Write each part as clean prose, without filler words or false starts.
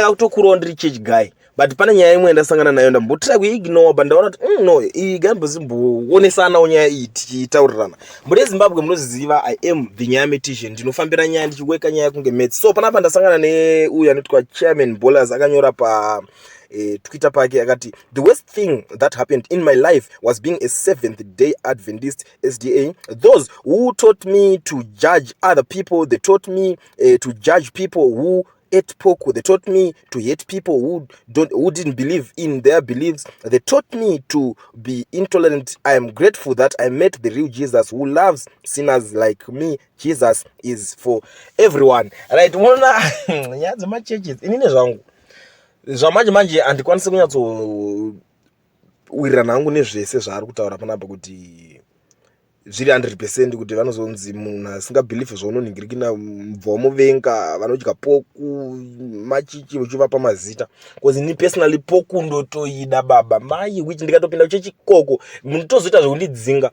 ndakutokurawo ndiri church guy, but pane nyaya imwe ndasangana nayo ndambotira kuignore, but ndaona kuti no, iyi gambozimboonesa nyaya iyi tichitaurirana. Muri Zimbabwe munoziva I am the Nyametician, ndinofambira nyaya ndichiweka nyaya kunge mates. So panapa ndasangana neuyu anotwa chairman bowlers akanyora pa Twitter pake akati, the worst thing that happened in my life was being a Seventh-day Adventist SDA. Those who taught me to judge other people, they taught me to judge people who ate pork. They taught me to hate people who didn't believe in their beliefs. They taught me to be intolerant. I am grateful that I met the real Jesus who loves sinners like me. Jesus is for everyone. Right? Yeah, the my churches inine zvangu zvamanje andikwanisi kunyatso wirana hangu nezvese zvaari kutaura panapa kuti zviri 100% kuti vanozonzi munhu asingabhilifi zvaunoningirikina mubva wamuvenga, vanodya poku machichi uchivapa mazita. Because ni personally poku ndotoida baba mai, which ndikatopinda kuchechi koko munhu tozoita zvekundidzinga.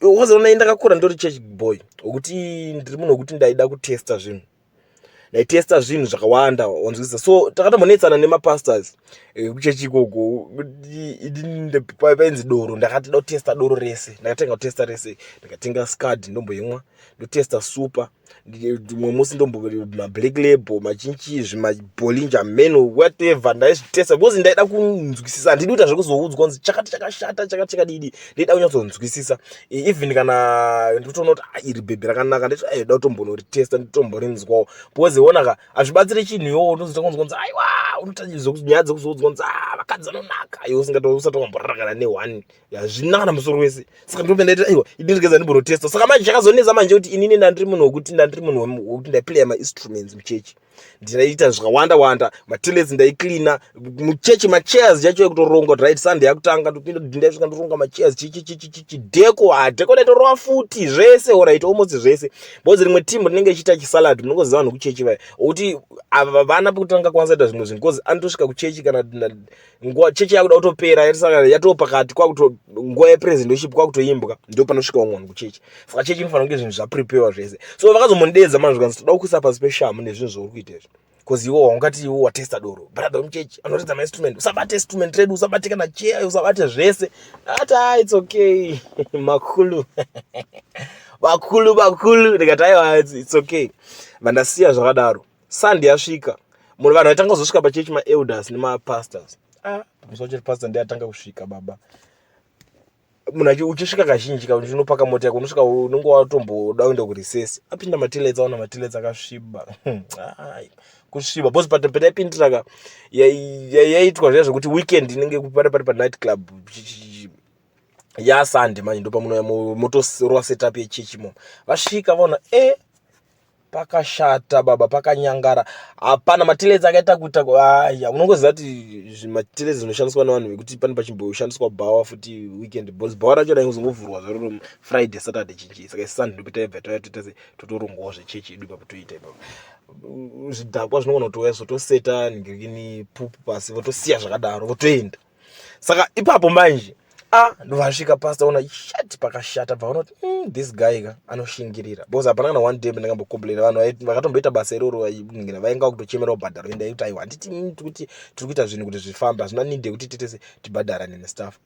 Wazoona ndakakura ndori church boy ukuthi ndiri munhu wekuti ndaida kutesta zvinhu, ndaitesta zvinhu zvakawanda wanzwisisa. So takatombonetsana nemapastors kuchechi ikoko painzi doro, ndakati ndotesta doro rese, ndakatenga kutesta rese, ndikatenga scad ndomboimwa, ndotesta super, mumwe musi black label machinchi mabolinja meno whatever ndaizvitesta because ndaida kunzwisisa. Ndidi kuita zvekuzoudzwa kunzi chakati chakashata chakati chakadidi, ndaida kunyatsonzwisisa. Even kana nditoona kuti iri bhebhi rakanaka, ndida kutombonoritesta nditomborinzwawo because wonaka azvibatsire chinhu iwowo unozoita kunzi aiwa unotaura nyaya dzekuzoudzwa kunzi vakadzi vanonaka, iwe usatokamborarakana ne1 yazvinaka namusoro wese. Saka ndopenda nditi aiwa idindigeza ndimborotesta. Saka manje chakazonesa manje kuti inini ndandiri munhu wekuti ndaiplaya ma-instruments muchechi, ndinaita zvakawanda wanda, matelets ndaiklina muchechi, machairs chacho ekutoronga right. Sunday yakutanga ndopinda ndaisvika ndoronga machairs chichi deko ndaitorova futi zvese alright, almost zvese. Because rimwe team rinenge ichiita chisalad, munongoziva vanhu kuchechi vaya kuti ava vana pekutanga kwanzaita zvimwe zvinhu because anotosvika kuchechi kana nguva chechi yakuda kutopera yatisangana yatopakati kwakuto nguva yepresidentship kwakutoimbwa, ndio panosvika umwe kuchechi. Saka chechi inofanira kunge zvinhu zvaprepewa zvese. So vakazomondedza manhu zvikanzi toda kukuisa pasi peshamu nezvinhu zvauri kuita izvi because iwo ungati iwo watesta doro, brother muchechi anoredza ma-instrument, usabate instrument redu, usabate kana chair, usabate zvese. Ati it's okay makulu bakulu ndikati aiwa it's okay. Vandasiya zvakadaro. Sunday yasvika, munhu vanhu vaitanga kuzosvika pachechi ma-elders nema-pastors. Pamusoro pastor ndiye atanga kusvika baba. Munhu uchisvika kazhinji kauti unopaka mota yako unosvika unenge watomboda kuenda kurecess, apinda matelets aona matelets akasviba. Kusviba because pataipindira yaitwa zviya zvekuti weekend inenge pari pa-night club ya Sunday manje ndo pamunouya motorwa setup yechechi imo. Vasvika vaona pakashata baba, pakanyangara, hapana matelets akaita kuita unongoziva kuti matelets zvinoshandiswa navanhu vekuti pane pachimboshandiswa bhawa futi weekend because bhawa racho raingozongovhurwa zvaro Friday Saturday chinchi. Saka Sunday ndopitaibva totorongawo zvechechi yedu ipapo toita ipapo. Zvidhakwa zvinogona kutouya zvotoseta ningirikini pupu pasi votosiya zvakadaro votoenda. Saka ipapo manje ndovasvika pastor ona shati pakashata bva kuti this guy anoshingirira because hapana kana one day ndakambocomplaina vanhu vakatomboita basa iroro vainga kutochemera kubhadhara enda kuti aiwa handiti kuti tiri kuita zvinhu kuti zvifambe, hazvina need kuti titese tibhadharane nestaff.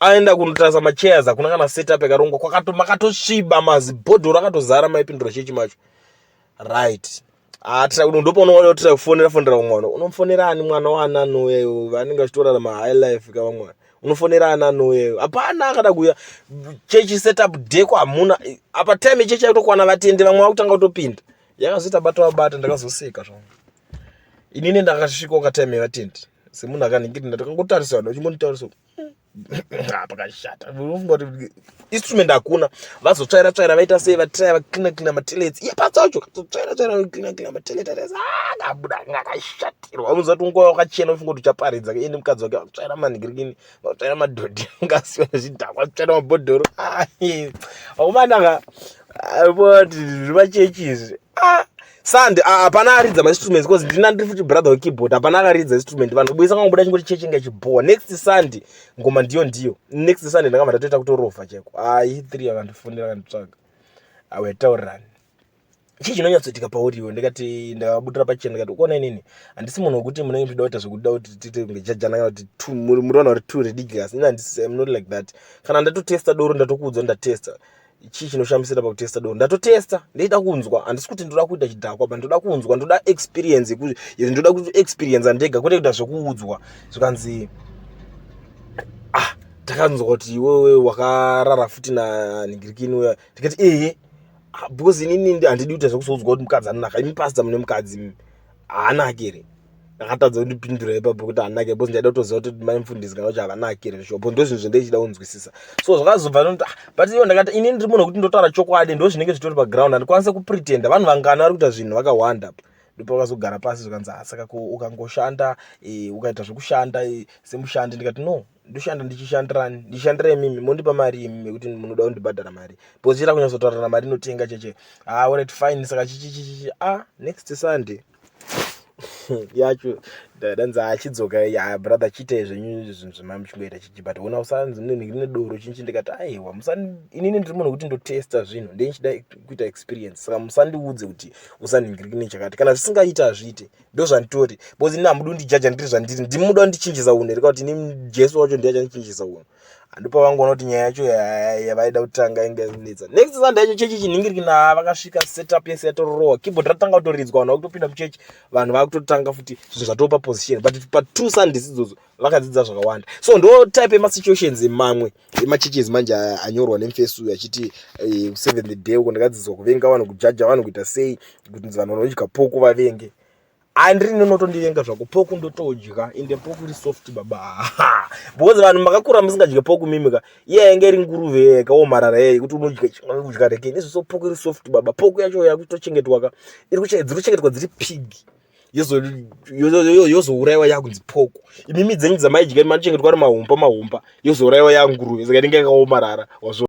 Aenda kunotarisa machairs hakuna kana setup yakarongwa, makatosviba mazibhodhoro akatozara maipindura chechi macho right. Ndopaona tira kufonera mwana, unofonera ani mwana waanani uyeyo vanenge vachitorara ma-high life kava mwana, unofonera anani uyeyo. Hapana akada kuuya chechi setup deko hamuna. Apa time chechi yakutokwana vatendi vamwe vakutanga kutopinda yakazoita bata ndakazoseka zvangu. Inini ndakasvika katime yevatendi semunhu akaningirira ndakangotarisa vanhu vachimonitarisa pakashata. Unofunga kuti instrument hakuna, vazotsvaira vaita sei, vatraya vaklina matelets ipasa wacho katsotsvaira vaklina matelets akabuda ngakashatirwa. Unoziva kuti nguva wakachena ufunga kuti uchaparidza ende mukadzi wake vakutsvaira manhingirikini, vakutsvaira madhodhi ngasiwa zvidhakwa, vakutsvaira mabhodhoro. Aumanaka kuti zvimachechi izvi Sunday hapana aridza ma-instruments because ndina ndiri futi brother wekeyboard, hapana akaridza instrument. Vanhu boisa kangobuda chingoti chechi inga ichibowa. Next Sunday ngoma ndiyo next Sunday ndakamba ndatoita kutorova cheko. 3 akandifonera akanditsvaga awetaurirani chinonyatsoitika pauriwo. Ndikati ndakabudira pachena ndikati ukaona inini handisi munhu wekuti munenge muchida kuita zvekuda kuti tiite ngejajana kana kuti muriona kuti too ridiculous. Ini handisi, I'm not like that. Kana ndatotesta doro ndatokuudza ndatesta. Chii chinoshamisira pakutesta doro? Ndatotesta, ndoita kunzwa. Handisi kuti ndoda kuita chidhakwa, but ndoda kunzwa, ndoda experience, ndoda kuti experience ndega, kwete kuita zvekuudzwa. Zvikanzi takanzwa kuti iwewe wakarara futi nanhingirikini uya. Ndikati because inini handidi kuita zvekuzoudzwa kuti mukadzi anonaka. Imi pastor mune mukadzi haanaki here. Ndakatadza kundipindura ipapo kuti haanaki because ndaida kutoziva kuti maimufundisi kana kuti havanaki here zvishopo. Ndo zvinhu zvandichida kunzwisisa. So zvakazobva noti but iwo ndakati inini ndiri munhu wekuti ndotaura chokwadi, ndo zvinenge zvitori paground. Handikwanisa kupretenda. Vanhu vangana vari kuita zvinhu vakawanda. Ndipo vakazogara pasi zvikanzi saka ukangoshanda ukaita zvekushanda semushandi. Ndikati no, ndoshanda ndichishandirani? Ndishandire mimi, mondipa mari imimi yekuti munoda kundibhadhara mari. Because chira kunyatsotaurana mari inotenga cheche. Alright fine. Saka chichi next Sunday yacho danza achidzoka brother chiite zvenyu zvinhu zvamamuchingoita chichi, but ona usanzi ndine doro chinchi. Ndikati aiwa inini ndiri munhu wekuti ndotesta zvinhu ndechida kuita experience. Saka musandiudze kuti usanhingiriki nechakati. Kana zvisingaita hazviite, ndo zvanditori. Because ini hamudi kundijaja ndiri zvandiri, ndimuda ndichinjisa unhu. Reka kuti ini Jesu wacho ndiye achandichinjisa unhu. Ndipo vangoona kuti nyaya yacho yavaida kutanga inge yazinetsa. Next Sunday yacho chechi chinhingiriki vakasvika setup yese yatororowa. Keyboard ratanga kutoridzwa, vanhu vakutopinda muchechi, vanhu vakutotanga futi zvinhu zvatopa position. But pa2 Sundays idzodzo vakadzidza zvakawanda. So ndo type yemasituations mamwe emacheches manje anyorwa nemufesu achiti 7th day uko ndakadzidzwa kuvenga vanhu, kujaja vanhu, kuita sei, kuti vanhu vanodya poku vavenge. Andiri nonotondivenga zvako, poku ndotodya, ende poku iri soft baba. Because vanhu makakura musingadye poku mimika, iye inge iri nguruve yakaomarara yeye kuti unodya reke. Izvo so poku iri soft baba. Poku yacho yakutochengetwa dziri kuchengetwa dziri pig. Yozouraiwa yakunzi poku. Imimi dzenyu dzamaidya manochengetwa ari mahumpa yozouraiwa yanguruve. Saka inenge yakaomarara.